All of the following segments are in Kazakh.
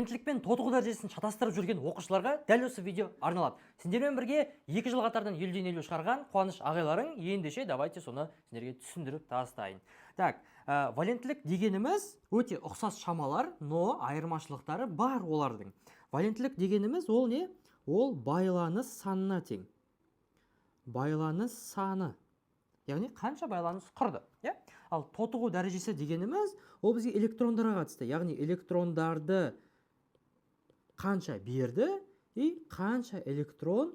валенттілік пен тотығу дәрежесін шатастырып жүрген оқушыларға дәл осы видео арналады. Сендермен бірге 2 жыл қатардан елден елу шығарған Қуаныш ағайларың, ендеше давайте соны сендерге түсіндіріп тастайын. Так, валенттілік дегеніміз өте ұқсас шамалар, но айырмашылықтары бар олардың. Валенттілік дегеніміз ол не? Ол байланыс санына тең. Байланыс саны. Яғни қанша байланыс құрды. Ал тотығу дәрежесі дегеніміз ол бізге электрондарға қатысты. Яғни электрондарды қанша берді и қанша электрон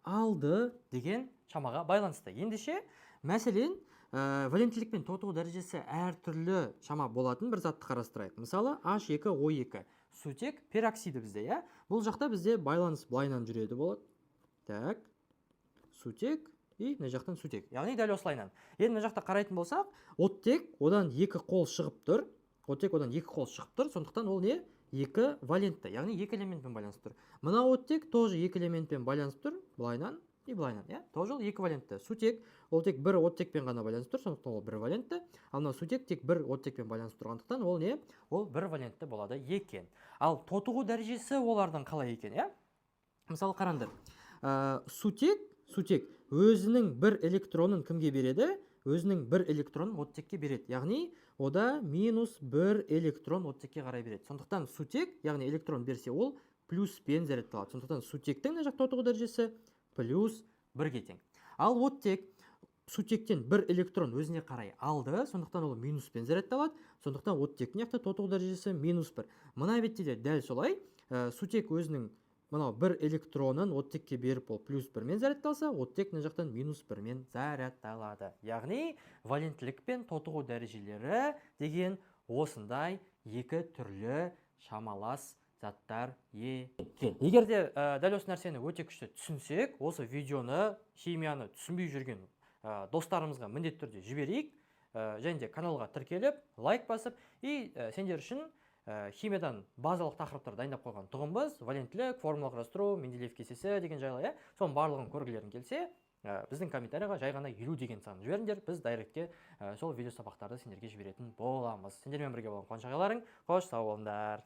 алды деген шамаға байланысты. Ендеше, мәселен, валенттілік пен тотығу дәрежесі әртүрлі шама болатын бір затты қарастырайық. Мысалы, H2O2 сутек пероксиді бізде, бұл жақта бізде байланыс былайынан жүреді болады. Так, сутек и мына жақтан сутек. Яғни дәл осылайынан. Енді мына жақта қарайтын болсақ, оттек одан екі қол шығып тұр. Оттек одан екі қол шығып тұр. Сондықтан ол не? Екі валентті. Яғни екі элементпен байланысып тұр. Мына оттек тоже екі элементпен байланысып тұр. Былайынан и былайынан. Тоже ол екі валентті. Сутек ол тек бір оттекпен ғана байланысып тұр. Сондықтан ол бір валентті. Ал мына сутек тек бір оттекпен байланысып тұрғандықтан ол не? Ол бір валентті болады екен. Ал тотығу дәрежесі олардың қалай екен? Мысалы қараңдар. Сутек өзінің бір электронын кімге береді? Өзінің бір электронын оттекке береді. Яғни, ода минус бір электрон оттекке қарай береді. Сондықтан сутек, яғни электрон берсе, ол плюспен зарядталады. Сондықтан сутектің мына жақ тотығу дәрежесі плюс 1-ге тең. Ал оттек сутектен бір электрон өзіне қарай алды, сондықтан ол минуспен зарядталады. Сондықтан оттектің жақта тотығу дәрежесі минус 1. Мына бетте де дәл солай. Сутек өзінің мынау бір электронын оттекке беріп, ол плюс 1-мен зарядталса, оттек мына жақтан минус 1-мен зарядталады. Яғни, валенттілік пен тотығу дәрежелері деген осындай екі түрлі шамалас заттар екен. Егер де дәл осы нәрсені өте күшті түсінсек, осы видеоны, химияны түсінбей жүрген достарымызға міндетті түрде жіберейік, және де каналға тіркеліп, лайк басып, и сендер үшін химиядан базалық тақырыптар дайындап қойған тұғынбыз, валенттілік, формулалық құрастыру, Менделеев кестесі деген жайлы, соның барлығын көргілерің келсе, біздің комментарийға жай ғана 50 деген санын жіберіңдер, біз дайректке сол видео сабақтарды сендерге жіберетін боламыз. Сендермен бірге болған Қуаныш ағайларың, қош, сау болыңдар.